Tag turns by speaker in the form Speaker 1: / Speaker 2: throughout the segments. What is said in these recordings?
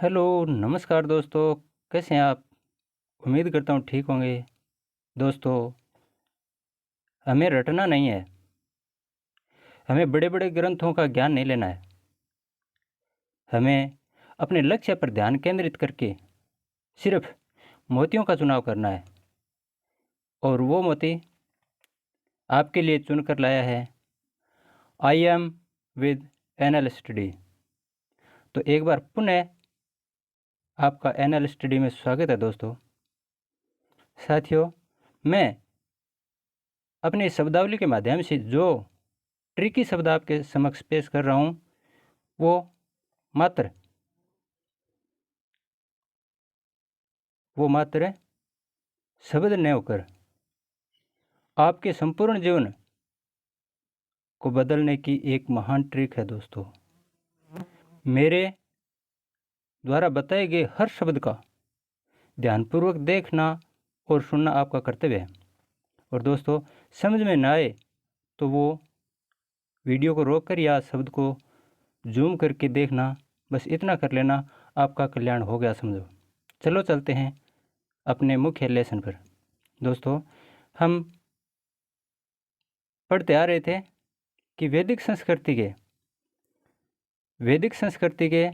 Speaker 1: Hello, नमस्कार दोस्तों। कैसे हैं आप? उम्मीद करता हूँ ठीक होंगे। दोस्तों, हमें रटना नहीं है। हमें बड़े बड़े ग्रंथों का ज्ञान नहीं लेना है। हमें अपने लक्ष्य पर ध्यान केंद्रित करके सिर्फ मोतियों का चुनाव करना है। और वो मोती आपके लिए चुनकर लाया है I am with NL study. तो एक बार पुनः आपका एनएल स्टडी में स्वागत है दोस्तों। साथियों, मैं अपनी शब्दावली के माध्यम से जो ट्रिकी शब्द आपके समक्ष पेश कर रहा हूँ वो मात्र शब्द न होकर आपके संपूर्ण जीवन को बदलने की एक महान ट्रिक है दोस्तों। मेरे द्वारा बताए गए हर शब्द का ध्यानपूर्वक देखना और सुनना आपका कर्तव्य है। और दोस्तों, समझ में ना आए तो वो वीडियो को रोक कर या शब्द को जूम करके देखना, बस इतना कर लेना, आपका कल्याण हो गया समझो। चलो चलते हैं अपने मुख्य लेसन पर। दोस्तों, हम पढ़ते आ रहे थे कि वैदिक संस्कृति के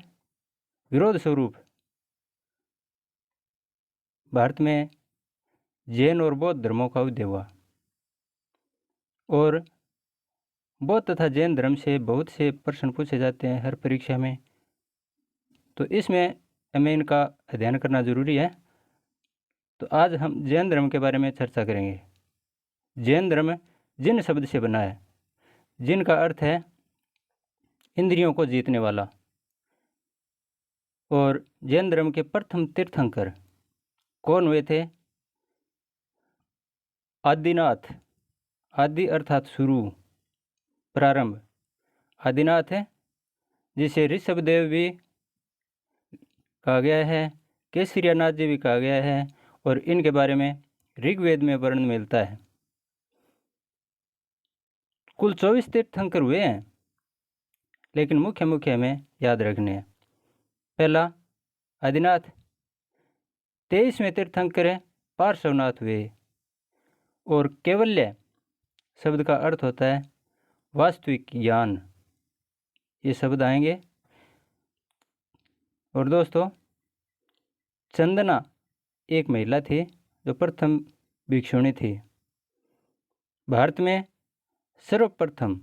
Speaker 1: विरोध स्वरूप भारत में जैन और बौद्ध धर्मों का उदय हुआ। और बौद्ध तथा जैन धर्म से बहुत से प्रश्न पूछे जाते हैं हर परीक्षा में, तो इसमें हमें इनका अध्ययन करना जरूरी है। तो आज हम जैन धर्म के बारे में चर्चा करेंगे। जैन धर्म जिन शब्द से बना है, जिनका अर्थ है इंद्रियों को जीतने वाला। और जैन धर्म के प्रथम तीर्थंकर कौन हुए थे? आदिनाथ। आदि अर्थात शुरू, प्रारंभ। आदिनाथ है जिसे ऋषभदेव भी कहा गया है, केसरियानाथ जी भी कहा गया है, और इनके बारे में ऋग्वेद में वर्णन मिलता है। कुल 24 तीर्थंकर हुए हैं, लेकिन मुख्य मुख्य हमें याद रखने हैं। पहला आदिनाथ। 23वें तीर्थंकर है पार्श्वनाथ हुए। और कैवल्य शब्द का अर्थ होता है वास्तविक ज्ञान, ये शब्द आएंगे। और दोस्तों, चंदना एक महिला थी जो प्रथम भिक्षुणी थी। भारत में सर्वप्रथम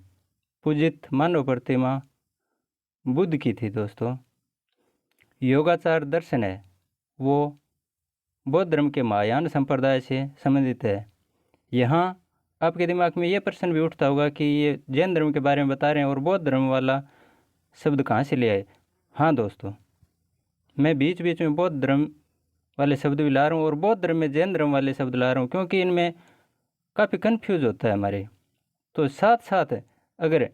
Speaker 1: पूजित मानव प्रतिमा बुद्ध की थी दोस्तों। योगाचार दर्शन है वो बौद्ध धर्म के महायान संप्रदाय से संबंधित है। यहाँ आपके दिमाग में ये प्रश्न भी उठता होगा कि ये जैन धर्म के बारे में बता रहे हैं और बौद्ध धर्म वाला शब्द कहाँ से ले आए। हाँ दोस्तों, मैं बीच बीच में बौद्ध धर्म वाले शब्द भी ला रहा हूँ और बौद्ध धर्म में जैन धर्म वाले शब्द ला रहा हूँ, क्योंकि इनमें काफ़ी कन्फ्यूज होता है हमारे। तो साथ साथ अगर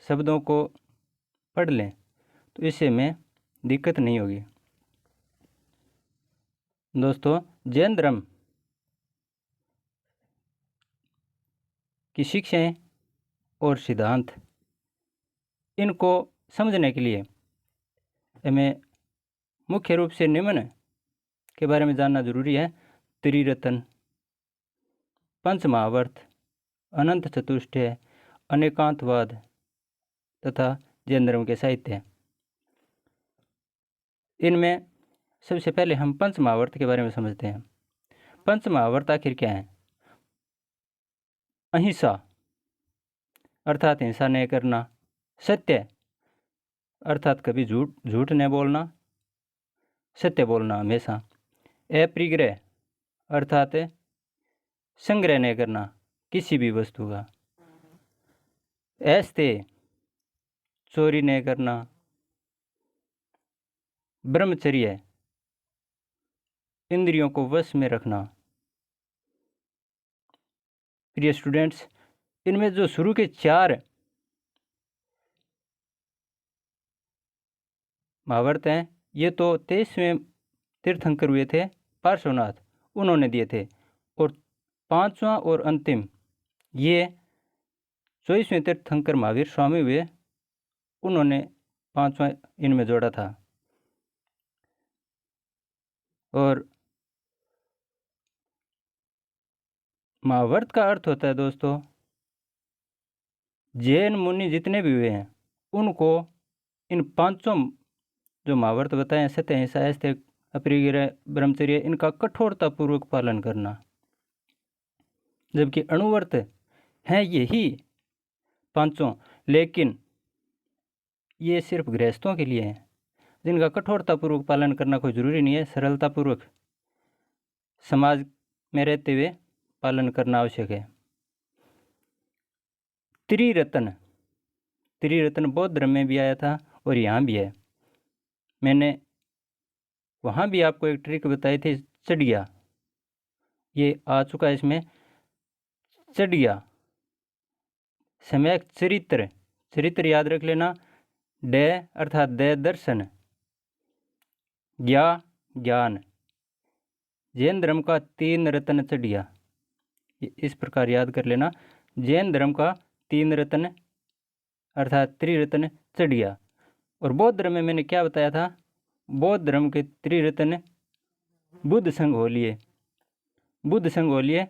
Speaker 1: शब्दों को पढ़ लें तो इससे में दिक्कत नहीं होगी। दोस्तों, जैन धर्म की शिक्षाएं और सिद्धांत, इनको समझने के लिए हमें मुख्य रूप से निम्न के बारे में जानना जरूरी है। त्रिरत्न, पंचमहावर्त, अनंत चतुष्टय, अनेकांतवाद तथा जैन धर्म के साहित्य। इनमें सबसे पहले हम पंचमहावर्त के बारे में समझते हैं। पंचमहावर्त आखिर क्या है? अहिंसा अर्थात हिंसा नहीं करना, सत्य अर्थात कभी झूठ नहीं बोलना, सत्य बोलना हमेशा, अपरिग्रह अर्थात संग्रह नहीं करना किसी भी वस्तु का, ऐसे चोरी नहीं करना, ब्रह्मचर्य इंद्रियों को वश में रखना। प्रिय स्टूडेंट्स, इनमें जो शुरू के 4 महावर्त हैं, ये तो 23वें तीर्थंकर हुए थे पार्श्वनाथ, उन्होंने दिए थे। और 5वां और अंतिम ये 24वें तीर्थंकर महावीर स्वामी हुए, उन्होंने 5वां इनमें जोड़ा था। और महाभारत का अर्थ होता है दोस्तों, जैन मुनि जितने भी हुए हैं उनको इन पांचों जो महाभारत बताए हैं, सत्य अहिंसा आस्तिक अपरिग्रह ब्रह्मचर्य, इनका कठोरतापूर्वक पालन करना। जबकि अणुव्रत हैं यही पांचों, लेकिन ये सिर्फ गृहस्थों के लिए हैं, जिनका कठोरतापूर्वक पालन करना कोई ज़रूरी नहीं है, सरलतापूर्वक समाज में रहते हुए पालन करना आवश्यक है। त्रिरत्न, त्रिरत्न बौद्ध धर्म में भी आया था और यहाँ भी है। मैंने वहाँ भी आपको एक ट्रिक बताई थी, चढ़िया, ये आ चुका है इसमें, चढ़िया। सम्यक चरित्र, चरित्र याद रख लेना। ड अर्थात द दर्शन, ज्ञा ज्ञान। जैन धर्म का 3 रत्न चढ़िया, इस प्रकार याद कर लेना। जैन धर्म का 3 रत्न अर्थात त्रिरत्न चढ़िया। और बौद्ध धर्म में मैंने क्या बताया था, बौद्ध धर्म के त्रिरत्न बुद्ध संघ हो लिए, बुद्ध संघ हो लिए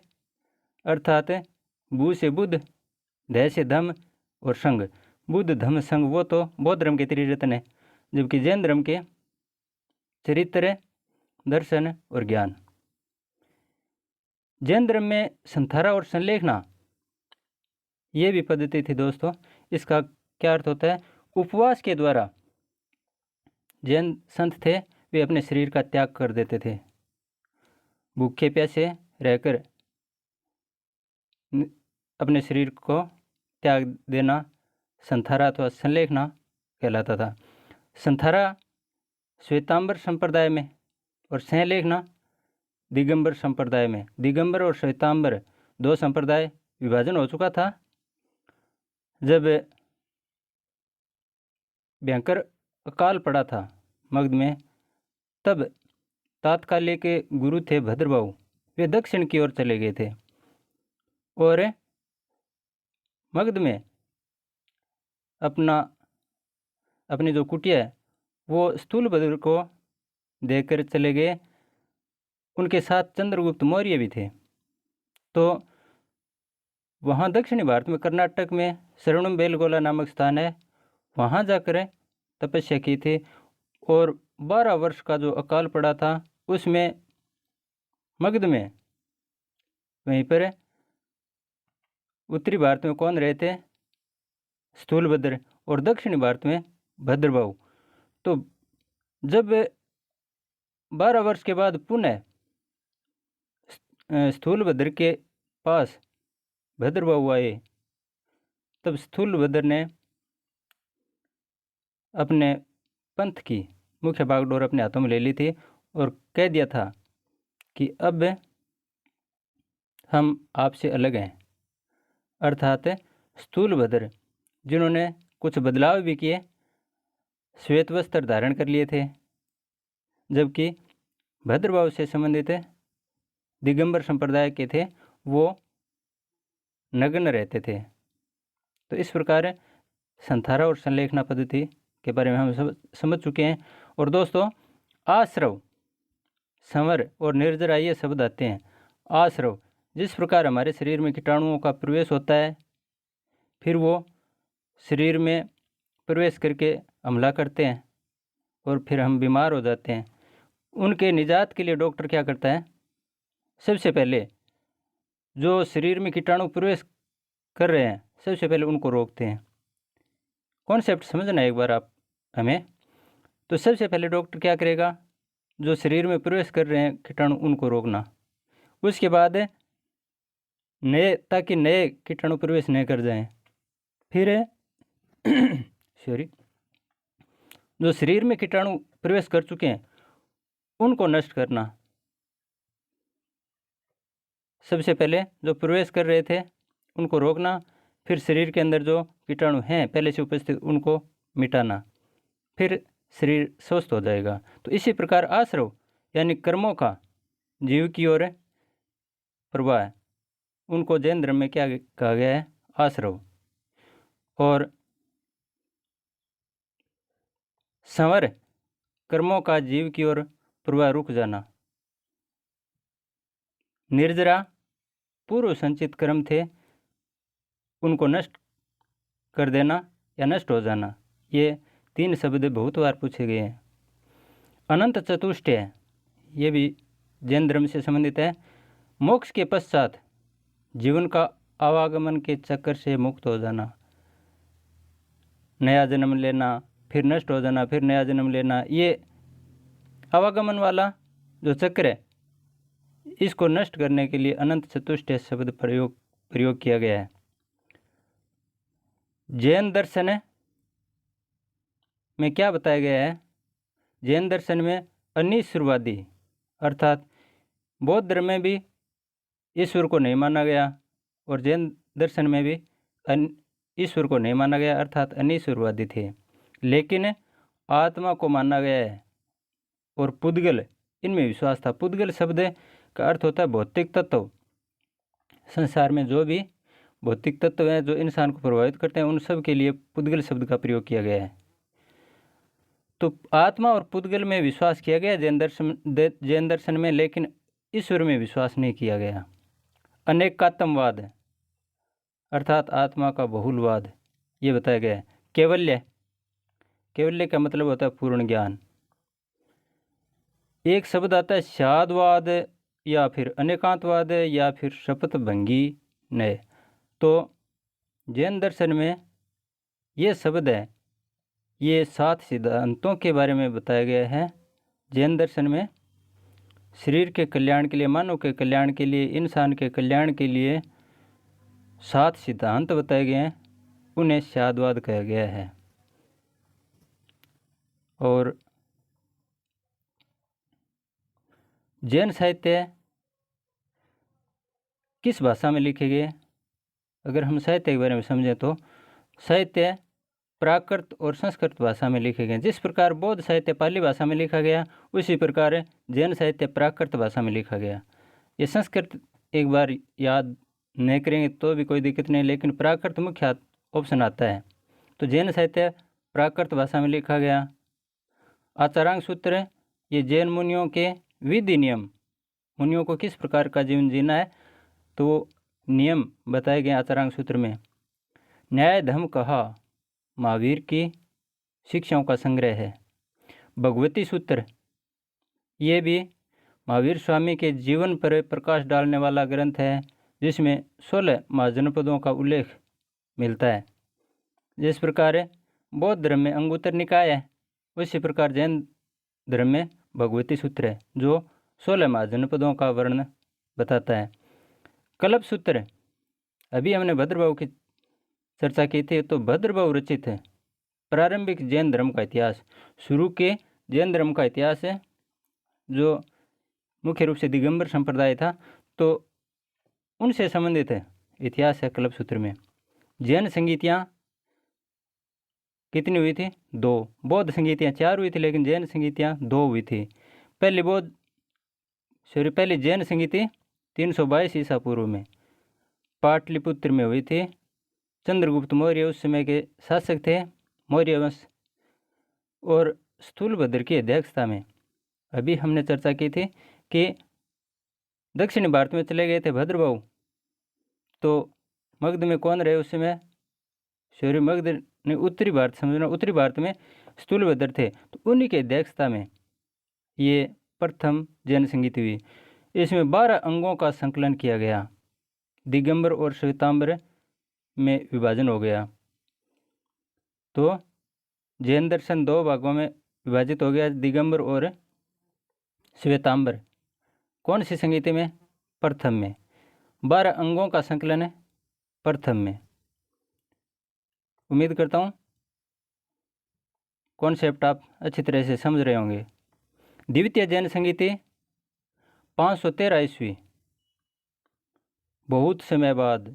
Speaker 1: अर्थात बु से बुद्ध, ध से धम्म और संघ, बुद्ध धम्म संघ, वो तो बौद्ध धर्म के त्रिरत्न है। जबकि जैन धर्म के चरित्र, दर्शन और ज्ञान। जैन धर्म में संथारा और संलेखना ये भी पद्धति थी दोस्तों। इसका क्या अर्थ होता है, उपवास के द्वारा जैन संत थे वे अपने शरीर का त्याग कर देते थे। भूखे प्यासे रहकर अपने शरीर को त्याग देना संथारा अथवा संलेखना कहलाता था। संथारा श्वेतांबर संप्रदाय में और संलेखना दिगंबर संप्रदाय में। दिगंबर और श्वेतांबर 2 संप्रदाय विभाजन हो चुका था जब भयंकर अकाल पड़ा था मगध में। तब तात्कालिक गुरु थे भद्रबाहु, वे दक्षिण की ओर चले गए थे और मगध में अपनी जो कुटिया है वो स्थूलभद्र को देकर चले गए। उनके साथ चंद्रगुप्त मौर्य भी थे। तो वहाँ दक्षिणी भारत में कर्नाटक में शरणम बेलगोला नामक स्थान है, वहाँ जाकर तपस्या की थी। और 12 वर्ष का जो अकाल पड़ा था उसमें मगध में वहीं पर उत्तरी भारत में कौन रहे थे, स्थूलभद्र, और दक्षिणी भारत में भद्रबाहु। तो जब 12 वर्ष के बाद पुनः स्थूलभद्र के पास भद्रबाहु आए, तब स्थूलभद्र ने अपने पंथ की मुख्य बागडोर अपने हाथों में ले ली थी और कह दिया था कि अब हम आपसे अलग हैं। अर्थात स्थूलभद्र जिन्होंने कुछ बदलाव भी किए, श्वेत वस्त्र धारण कर लिए थे, जबकि भद्रबाहु से संबंधित दिगंबर संप्रदाय के थे वो नग्न रहते थे। तो इस प्रकार संथारा और संलेखना पद्धति के बारे में हम समझ चुके हैं। और दोस्तों आश्रव, संवर और निर्जरा ये शब्द आते हैं। आश्रव, जिस प्रकार हमारे शरीर में कीटाणुओं का प्रवेश होता है, फिर वो शरीर में प्रवेश करके हमला करते हैं और फिर हम बीमार हो जाते हैं। उनके निजात के लिए डॉक्टर क्या करता है, सबसे पहले जो शरीर में कीटाणु प्रवेश कर रहे हैं सबसे पहले उनको रोकते हैं। कॉन्सेप्ट समझना एक बार आप हमें। तो सबसे पहले डॉक्टर क्या करेगा, जो शरीर में प्रवेश कर रहे हैं कीटाणु उनको रोकना। उसके बाद नए, ताकि नए कीटाणु प्रवेश नहीं कर जाएं, फिर सॉरी, जो शरीर में कीटाणु प्रवेश कर चुके हैं उनको नष्ट करना। सबसे पहले जो प्रवेश कर रहे थे उनको रोकना, फिर शरीर के अंदर जो कीटाणु हैं पहले से उपस्थित उनको मिटाना, फिर शरीर स्वस्थ हो जाएगा। तो इसी प्रकार आश्रव यानी कर्मों का जीव की ओर प्रवाह है, उनको जैन धर्म में क्या कहा गया है, आश्रव। और संवर, कर्मों का जीव की ओर प्रवाह रुक जाना, निर्जरा, पूर्व संचित कर्म थे उनको नष्ट कर देना या नष्ट हो जाना, ये 3 शब्द बहुत बार पूछे गए हैं। अनंत चतुष्टय, ये भी जैन धर्म से संबंधित है। मोक्ष के पश्चात जीवन का आवागमन के चक्कर से मुक्त हो जाना, नया जन्म लेना, फिर नष्ट हो जाना, फिर नया जन्म लेना, ये आवागमन वाला जो चक्र है, इसको नष्ट करने के लिए अनंत चतुष्टय शब्द प्रयोग किया गया है। जैन दर्शन में क्या बताया गया है? जैन दर्शन में अनिश्वरवादी अर्थात बौद्ध धर्म में भी ईश्वर को नहीं माना गया और जैन दर्शन में भी ईश्वर को नहीं माना गया अर्थात अनिश्वरवादी थे, लेकिन आत्मा को माना गया है और पुद्गल, इनमें विश्वास था। पुद्गल शब्द का अर्थ होता है भौतिक तत्व। संसार में जो भी भौतिक तत्व हैं जो इंसान को प्रभावित करते हैं, उन सब के लिए पुद्गल शब्द का प्रयोग किया गया है। तो आत्मा और पुद्गल में विश्वास किया गया जैन दर्शन में, लेकिन ईश्वर में विश्वास नहीं किया गया। अनेकात्मवाद अर्थात आत्मा का बहुलवाद, ये बताया गया है। कैवल्य, कैवल्य का मतलब होता है पूर्ण ज्ञान। एक शब्द आता है शादवाद या फिर अनेकांतवाद या फिर शपथ भंगी नय। तो जैन दर्शन में ये शब्द है, ये 7 सिद्धांतों के बारे में बताया गया है। जैन दर्शन में शरीर के कल्याण के लिए, मानव के कल्याण के लिए, इंसान के कल्याण के लिए 7 सिद्धांत बताए गए हैं, उन्हें शादवाद कहा गया है। और जैन साहित्य किस भाषा में लिखे गए? अगर हम साहित्य के बारे में समझें तो साहित्य प्राकृत और संस्कृत भाषा में लिखे गए। जिस प्रकार बौद्ध साहित्य पाली भाषा में लिखा गया, उसी प्रकार जैन साहित्य प्राकृत भाषा में लिखा गया। ये संस्कृत एक बार याद नहीं करेंगे तो भी कोई दिक्कत नहीं, लेकिन प्राकृत मुख्य ऑप्शन आता है। तो जैन साहित्य प्राकृत भाषा में लिखा गया। आचारांग सूत्र, ये जैन मुनियों के विधि नियम, मुनियों को किस प्रकार का जीवन जीना है तो नियम बताए गए आचारांग सूत्र में। न्याय धर्म कहा, महावीर की शिक्षाओं का संग्रह है। भगवती सूत्र, ये भी महावीर स्वामी के जीवन पर प्रकाश डालने वाला ग्रंथ है, जिसमें 16 महाजनपदों का उल्लेख मिलता है। जिस प्रकार बौद्ध धर्म में अंगुत्तर निकाय है, उसी प्रकार जैन धर्म में भगवती सूत्र है, जो 16 महाजनपदों का वर्णन बताता है। कल्प सूत्र, अभी हमने भद्रभाव की चर्चा की थी, तो भद्रभाव रचित है प्रारंभिक जैन धर्म का इतिहास, शुरू के जैन धर्म का इतिहास है, जो मुख्य रूप से दिगंबर संप्रदाय था, तो उनसे संबंधित है इतिहास है कल्प सूत्र में। जैन संगीतियाँ कितनी हुई थी? 2। बौद्ध संगीतियाँ 4 हुई थी, लेकिन जैन संगीतियाँ 2 हुई थी। पहली जैन संगीति 322 ईसा पूर्व में पाटलिपुत्र में हुई थी। चंद्रगुप्त मौर्य उस समय के शासक थे, मौर्य वंश, और स्थूलभद्र की अध्यक्षता में। अभी हमने चर्चा की थी कि दक्षिणी भारत में चले गए थे भद्रभाव, तो मगध में कौन रहे उस समय? शौर्य मगध ने उत्तरी भारत, समझना उत्तरी भारत में स्थूलभद्र थे, तो उन्हीं की अध्यक्षता में ये प्रथम जैन संगीत हुई। इसमें 12 अंगों का संकलन किया गया। दिगंबर और श्वेतांबर में विभाजन हो गया, तो जैन दर्शन 2 भागों में विभाजित हो गया, दिगंबर और श्वेतांबर। कौन सी संगीति में? प्रथम में। 12 अंगों का संकलन है प्रथम में। उम्मीद करता हूँ कॉन्सेप्ट आप अच्छी तरह से समझ रहे होंगे। द्वितीय जैन संगीति 513 ईस्वी, बहुत समय बाद,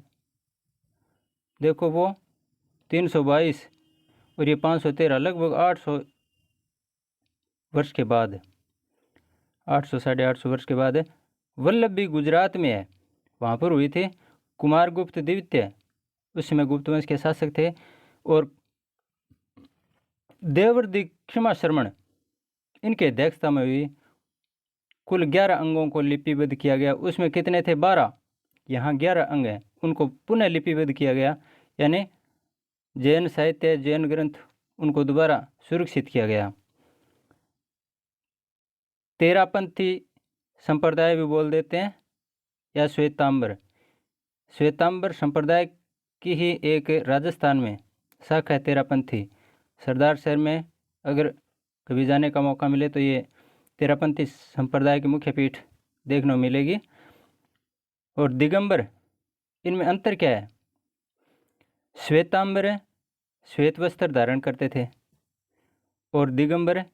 Speaker 1: देखो वो 322 और ये 513, लगभग 800 वर्ष के बाद, 800 साढ़े 800 वर्ष के बाद वल्लभी गुजरात में है, वहाँ पर हुई थी। कुमारगुप्त द्वितीय उस समय गुप्त वंश के शासक थे, और देवर्षि क्षमा शर्मण इनके अध्यक्षता में हुई। कुल 11 अंगों को लिपिबद्ध किया गया। उसमें कितने थे? 12। यहाँ 11 अंग हैं, उनको पुनः लिपिबद्ध किया गया, यानी जैन साहित्य, जैन ग्रंथ, उनको दोबारा सुरक्षित किया गया। तेरापंथी संप्रदाय भी बोल देते हैं, या श्वेतांबर। श्वेतांबर संप्रदाय की ही एक राजस्थान में शाखा है तेरापंथी। सरदार शहर में अगर कभी जाने का मौका मिले तो ये तेरापंथी संप्रदाय की मुख्य पीठ देखने को मिलेगी। और दिगंबर, इनमें अंतर क्या है? श्वेतांबर श्वेत वस्त्र धारण करते थे और दिगंबर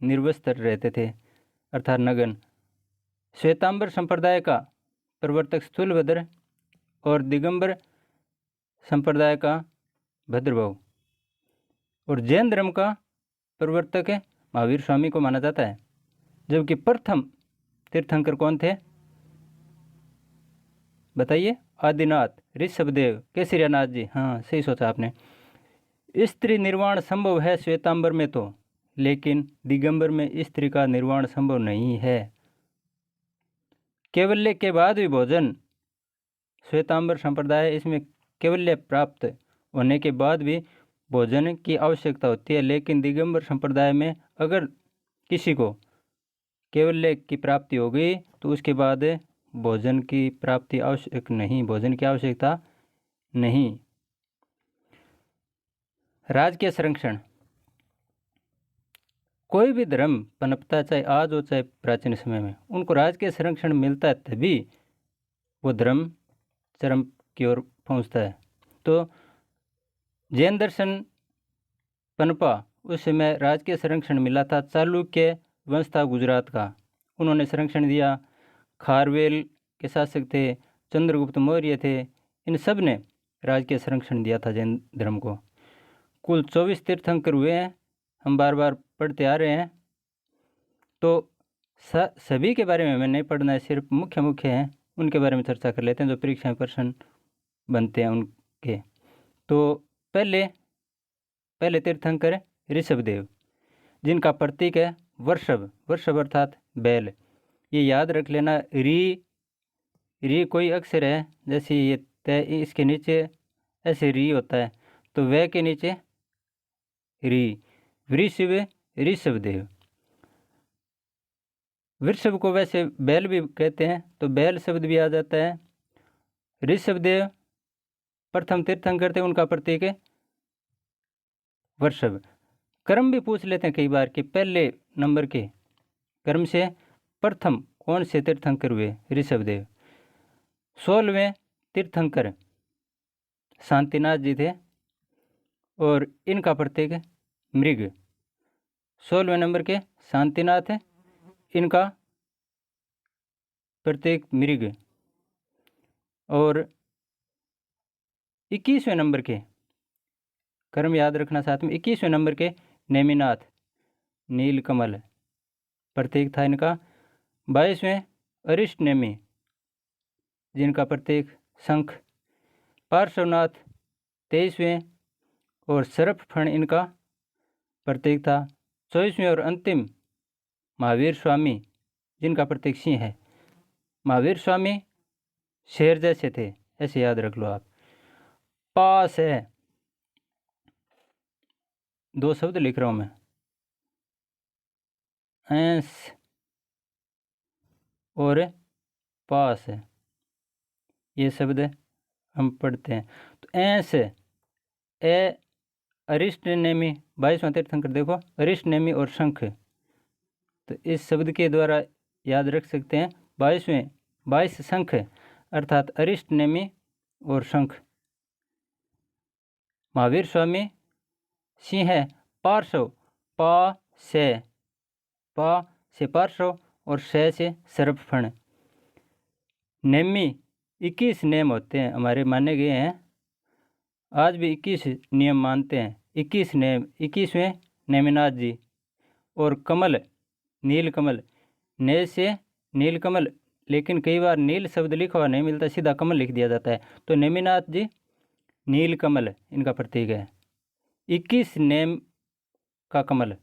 Speaker 1: निर्वस्त्र रहते थे, अर्थात नग्न। श्वेतांबर संप्रदाय का प्रवर्तक स्थूलभद्र और दिगंबर संप्रदाय का भद्रभाव। और जैन धर्म का प्रवर्तक महावीर स्वामी को माना जाता है। जबकि प्रथम तीर्थंकर कौन थे? बताइए। आदिनाथ, ऋषभदेव, केसरियानाथ जी। हाँ, सही सोचा आपने। स्त्री निर्वाण संभव है श्वेतांबर में तो, लेकिन दिगंबर में स्त्री का निर्वाण संभव नहीं है। कैवल्य के बाद भी भोजन, श्वेतांबर संप्रदाय, इसमें कैवल्य प्राप्त होने के बाद भी भोजन की आवश्यकता होती है। लेकिन दिगंबर संप्रदाय में अगर किसी को कैवल्य की प्राप्ति हो गई तो उसके बाद भोजन की प्राप्ति आवश्यक नहीं, भोजन की आवश्यकता नहीं। राजकीय संरक्षण, कोई भी धर्म पनपता, चाहे आज हो चाहे प्राचीन समय में, उनको राजकीय संरक्षण मिलता है, तभी वो धर्म चरम की ओर पहुंचता है। तो जैन दर्शन पनपा उस समय राजकीय संरक्षण मिला था। चालुक्य वंश था गुजरात का, उन्होंने संरक्षण दिया। खारवेल के शासक थे, चंद्रगुप्त मौर्य थे, इन सब ने राजकीय संरक्षण दिया था जैन धर्म को। कुल 24 तीर्थंकर हुए हैं, हम बार बार पढ़ते आ रहे हैं। तो सभी के बारे में हमें नहीं पढ़ना है, सिर्फ मुख्य मुख्य हैं उनके बारे में चर्चा कर लेते हैं, जो परीक्षा में प्रश्न बनते हैं उनके। तो पहले तीर्थंकर ऋषभदेव, जिनका प्रतीक है वृषभ। वृषभ अर्थात बैल। ये याद रख लेना। री कोई अक्षर है, जैसे ये तय, इसके नीचे ऐसे री होता है, तो वह के नीचे री। वृषभ, ऋषभदेव। वृषभ को वैसे बैल भी कहते हैं, तो बैल शब्द भी आ जाता है। ऋषभदेव प्रथम तीर्थंकर थे, उनका प्रतीक है वृषभ। क्रम भी पूछ लेते हैं कई बार कि पहले नंबर के क्रम से प्रथम कौन से तीर्थंकर हुए? ऋषभदेव। 16वें तीर्थंकर शांतिनाथ जी थे और इनका प्रतीक मृग। 16वें नंबर के शांतिनाथ है, इनका प्रतीक मृग। और 21वें नंबर के क्रम याद रखना साथ में। 21वें नंबर के नेमिनाथ, नीलकमल प्रतीक था इनका। 22वें अरिष्ट नेमि, जिनका प्रतीक शंख। पार्श्वनाथ 23वें और सर्पफण इनका प्रतीक था। 24वें और अंतिम महावीर स्वामी, जिनका प्रतीक सिंह है। महावीर स्वामी शेर जैसे थे, ऐसे याद रख लो आप। पास है, दो शब्द लिख रहा हूं मैं, ऐंस और पास है, ये शब्द हम पढ़ते हैं। तो ऐंस ए अरिष्ट नेमि, 22वां तीर्थंकर देखो, अरिष्ट नेमि और शंख, तो इस शब्द के द्वारा याद रख सकते हैं। 22 शंख अर्थात अरिष्ट नेमि और शंख। महावीर स्वामी सिंह है। पार्श्व, पा से पार्श्व और से सर्पफण। नेमी 21 नेम होते हैं, हमारे माने गए हैं, आज भी 21 नियम मानते हैं। 21 नेम, 21वें नेमिनाथ जी। और कमल, नीलकमल, ने से नीलकमल, लेकिन कई बार नील शब्द लिखा हुआ नहीं मिलता, सीधा कमल लिख दिया जाता है, तो नेमिनाथ जी नीलकमल इनका प्रतीक है। 21 नेम का कमल।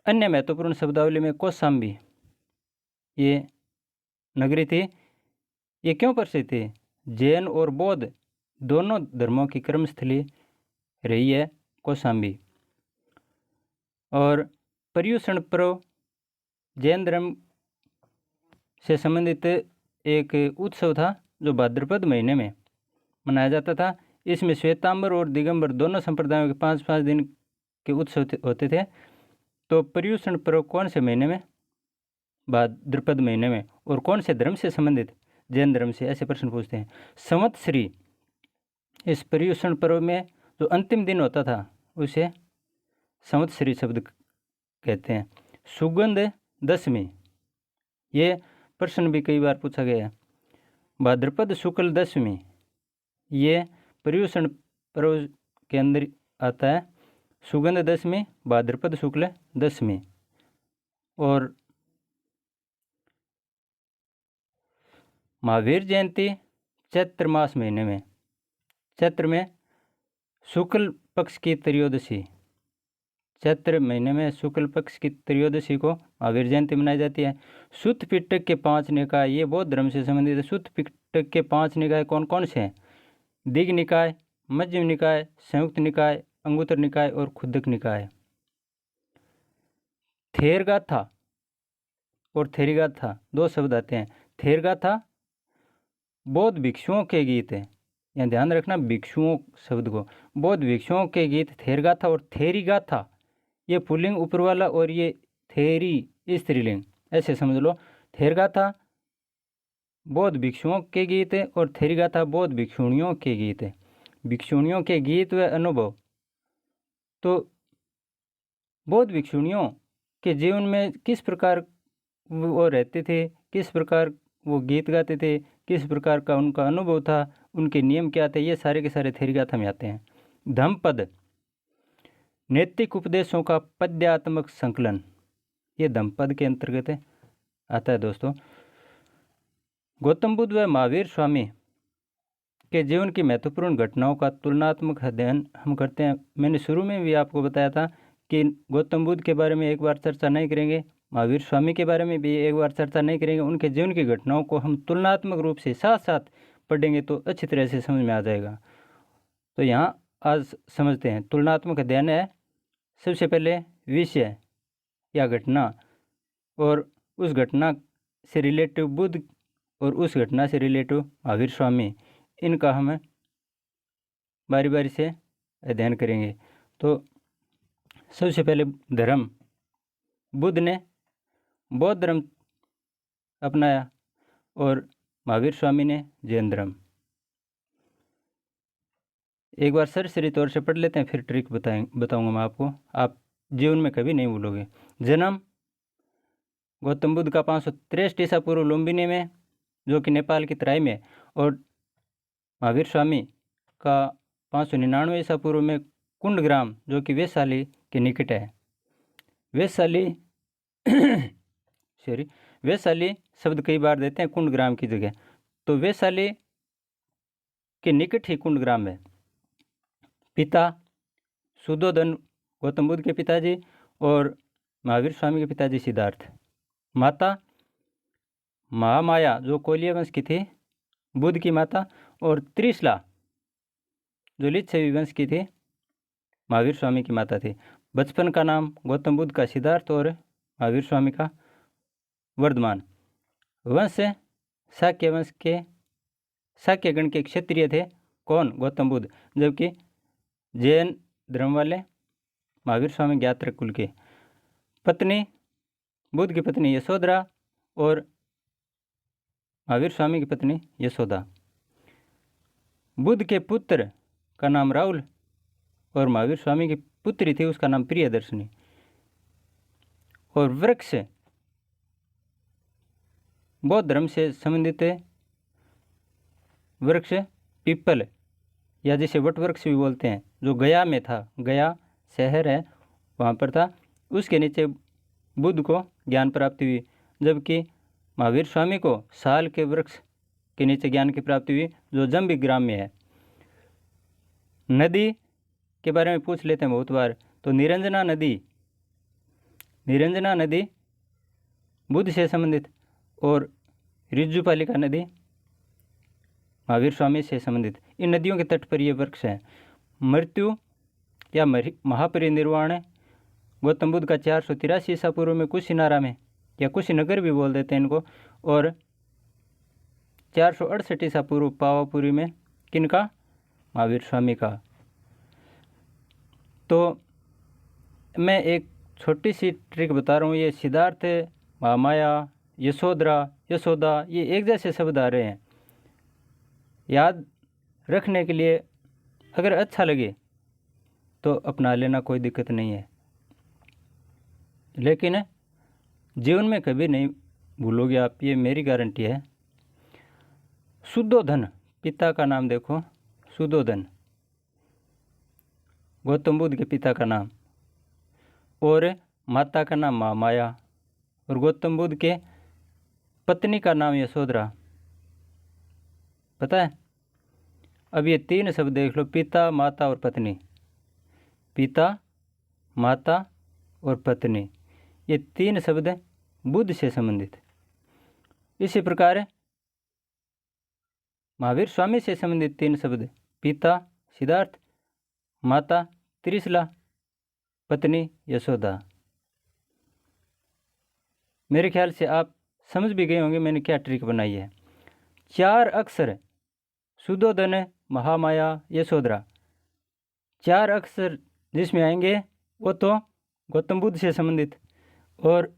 Speaker 1: अन्य महत्वपूर्ण शब्दावली में कौशाम्बी, ये नगरी थी। ये क्यों प्रसिद्ध थी? जैन और बौद्ध दोनों धर्मों की कर्मस्थली रही है कौशाम्बी। और पर्युषण पर्व जैन धर्म से संबंधित एक उत्सव था जो भाद्रपद महीने में मनाया जाता था। इसमें श्वेतांबर और दिगंबर दोनों संप्रदायों के 5-5 दिन के उत्सव होते थे। तो पर्युषण पर्व कौन से महीने में? भाद्रपद महीने में। और कौन से धर्म से संबंधित? जैन धर्म से। ऐसे प्रश्न पूछते हैं। संवत्सरी, इस पर्युषण पर्व में जो अंतिम दिन होता था उसे संवत्सरी शब्द कहते हैं। सुगंध दशमी, ये प्रश्न भी कई बार पूछा गया है। भाद्रपद शुक्ल दशमी, ये पर्युषण पर्व के अंदर आता है। सुगंध दशमी, भाद्रपद शुक्ल दशमी। और महावीर जयंती चैत्र मास महीने में, चैत्र में शुक्ल पक्ष की त्रयोदशी, चैत्र महीने में शुक्ल पक्ष की त्रयोदशी को महावीर जयंती मनाई जाती है। सुत्त पिटक के 5 निकाय, ये बौद्ध धर्म से संबंधित है। सुत्त पिटक के 5 निकाय कौन कौन से हैं? दिग निकाय, मध्यम निकाय, संयुक्त निकाय, अंगुत्तर निकाय और खुद्दक निकाय। थेरगाथा और थेरीगाथा 2 शब्द आते हैं। थेरगाथा बौद्ध भिक्षुओं के गीत है, यहाँ ध्यान रखना भिक्षुओं शब्द को। बौद्ध भिक्षुओं के गीत थेरगाथा और थेरीगाथा, ये पुल्लिंग ऊपर वाला और ये थेरी स्त्रीलिंग, ऐसे समझ लो। थेरगाथा बौद्ध भिक्षुओं के गीत है और थेरीगाथा बौद्ध भिक्षुणियों के गीत है। भिक्षुणियों के गीत व अनुभव, तो बौद्ध भिक्षुणियों के जीवन में किस प्रकार वो रहते थे, किस प्रकार वो गीत गाते थे, किस प्रकार का उनका अनुभव था, उनके नियम क्या थे, ये सारे के सारे थेरीगाथा में आते हैं। धम्मपद, नैतिक उपदेशों का पद्यात्मक संकलन, ये धम्मपद के अंतर्गत आता है दोस्तों। गौतम बुद्ध व महावीर स्वामी के जीवन की महत्वपूर्ण घटनाओं का तुलनात्मक अध्ययन हम करते हैं। मैंने शुरू में भी आपको बताया था कि गौतम बुद्ध के बारे में एक बार चर्चा नहीं करेंगे, महावीर स्वामी के बारे में भी एक बार चर्चा नहीं करेंगे। उनके जीवन की घटनाओं को हम तुलनात्मक रूप से साथ साथ पढ़ेंगे तो अच्छी तरह से समझ में आ जाएगा। तो यहाँ आज समझते हैं। तुलनात्मक अध्ययन है, सबसे पहले विषय या घटना और उस घटना से रिलेटिव बुद्ध और उस घटना से रिलेटिव महावीर स्वामी, इनका हम बारी बारी से अध्ययन करेंगे। तो सबसे पहले धर्म, बुद्ध ने बौद्ध धर्म अपनाया और महावीर स्वामी ने जैन धर्म। एक बार सरसरी तौर से पढ़ लेते हैं, फिर ट्रिक बताऊंगा मैं आपको, आप जीवन में कभी नहीं भूलोगे। जन्म गौतम बुद्ध का 563 ईसा पूर्व लुम्बिनी में, जो कि नेपाल की तराई में, और महावीर स्वामी का 599 ईसा पूर्व में कुंडग्राम, जो कि वैशाली के निकट है। वैशाली सॉरी, वैशाली शब्द कई बार देते हैं कुंडग्राम की जगह, तो वैशाली के निकट ही कुंडग्राम है। पिता सुधोधन गौतम बुद्ध के पिताजी और महावीर स्वामी के पिताजी सिद्धार्थ। माता महामाया, जो कोलिया वंश की थी, बुद्ध की माता, और त्रिशला, जो लिच्छवी वंश की थी, महावीर स्वामी की माता थी। बचपन का नाम गौतम बुद्ध का सिद्धार्थ और महावीर स्वामी का वर्धमान। वंश शाक्य वंश के, शाक्य गण के क्षत्रिय थे। कौन? गौतम बुद्ध। जबकि जैन धर्म वाले महावीर स्वामी ज्ञात्र कुल के। पत्नी बुद्ध की पत्नी यशोधरा और महावीर स्वामी की पत्नी यशोदा। बुद्ध के पुत्र का नाम राहुल और महावीर स्वामी की पुत्री थी, उसका नाम प्रियदर्शनी। और वृक्ष बौद्ध धर्म से संबंधित वृक्ष पीपल, या जिसे वट वृक्ष भी बोलते हैं, जो गया में था, गया शहर है वहाँ पर था। उसके नीचे बुद्ध को ज्ञान प्राप्ति हुई, जबकि महावीर स्वामी को साल के वृक्ष के नीचे ज्ञान की प्राप्ति हुई, जो जम्बी ग्राम में है। नदी के बारे में पूछ लेते हैं बहुत बार, तो निरंजना नदी, निरंजना नदी बुद्ध से संबंधित। और रिज्जुपालिका नदी महावीर स्वामी से संबंधित। इन नदियों के तट पर ये वृक्ष है। मृत्यु या महापरिनिर्वाण गौतम बुद्ध का 483 ईसा पूर्व में कुशीनारा में, या कुशीनगर भी बोल देते हैं इनको, और 468 ईसा पूर्व पावापुरी में किनका? महावीर स्वामी का। तो मैं एक छोटी सी ट्रिक बता रहा हूँ। ये सिद्धार्थ, महामाया, यशोदा ये एक जैसे शब्द आ रहे हैं। याद रखने के लिए अगर अच्छा लगे तो अपना लेना, कोई दिक्कत नहीं है, लेकिन जीवन में कभी नहीं भूलोगे आप, ये मेरी गारंटी है। शुद्धोधन पिता का नाम देखो, शुद्धोधन गौतम बुद्ध के पिता का नाम, और माता का नाम महामाया, और गौतम बुद्ध के पत्नी का नाम यशोधरा। पता है? अब ये 3 शब्द देख लो, पिता, माता और पत्नी। पिता, माता और पत्नी, ये 3 शब्द बुद्ध से संबंधित। इसी प्रकार महावीर स्वामी से संबंधित 3 शब्द, पिता सिद्धार्थ, माता त्रिशला, पत्नी यशोदा। मेरे ख्याल से आप समझ भी गए होंगे मैंने क्या ट्रिक बनाई है। 4 अक्षर शुद्धोधन, महामाया, यशोधरा, 4 अक्षर जिसमें आएंगे वो तो गौतम बुद्ध से संबंधित, और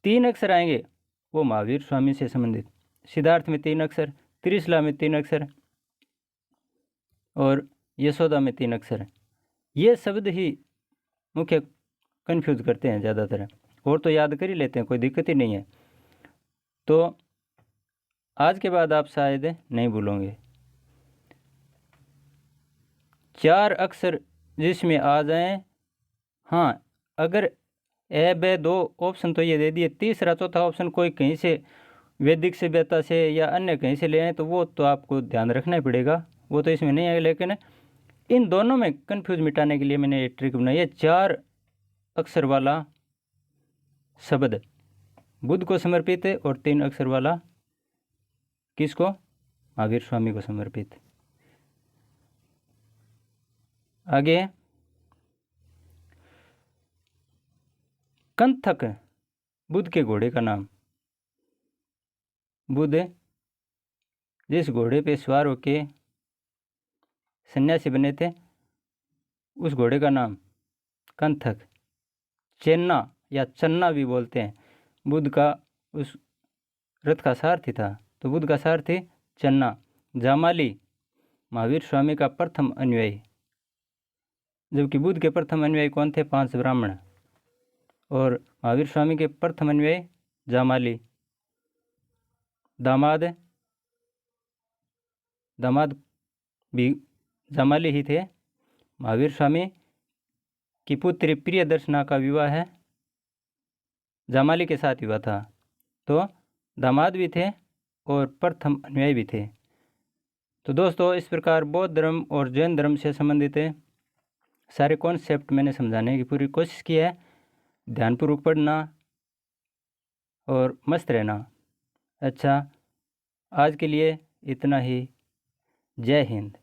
Speaker 1: 3 अक्षर आएंगे वो महावीर स्वामी से संबंधित। सिद्धार्थ में 3 अक्षर, त्रिशला में 3 अक्षर और यशोदा में 3 अक्षर। ये शब्द ही मुख्य कंफ्यूज करते हैं ज़्यादातर, और तो याद कर ही लेते हैं, कोई दिक्कत ही नहीं है। तो आज के बाद आप शायद नहीं भूलोगे। 4 अक्षर जिसमें आ जाएं, हाँ, अगर ए बे 2 ऑप्शन तो ये दे दिए, तीसरा चौथा ऑप्शन कोई कहीं से वैदिक सभ्यता से या अन्य कहीं से ले आए तो वो तो आपको ध्यान रखना ही पड़ेगा, वो तो इसमें नहीं आएगा। लेकिन इन दोनों में कंफ्यूज मिटाने के लिए मैंने ये ट्रिक बनाई है। 4 अक्षर वाला शब्द बुद्ध को समर्पित है और 3 अक्षर वाला किसको? महावीर स्वामी को समर्पित। आगे कंथक बुद्ध के घोड़े का नाम। बुद्ध जिस घोड़े पे सवार होके सन्यासी बने थे उस घोड़े का नाम कंथक। चेन्ना या चन्ना भी बोलते हैं। बुद्ध का उस रथ का सारथी था, तो बुद्ध का सारथी चन्ना। जामाली महावीर स्वामी का प्रथम अनुयायी, जबकि बुद्ध के प्रथम अनुयायी कौन थे? 5 ब्राह्मण, और महावीर स्वामी के प्रथम अनुयायी जामाली। दामाद भी जामाली ही थे। महावीर स्वामी की पुत्री प्रियदर्शना का विवाह है जामाली के साथ हुआ था, तो दामाद भी थे और प्रथम अनुयायी भी थे। तो दोस्तों, इस प्रकार बौद्ध धर्म और जैन धर्म से संबंधित सारे कॉन्सेप्ट मैंने समझाने की पूरी कोशिश की है। ध्यानपूर्वक पढ़ना और मस्त रहना। अच्छा, आज के लिए इतना ही। जय हिंद।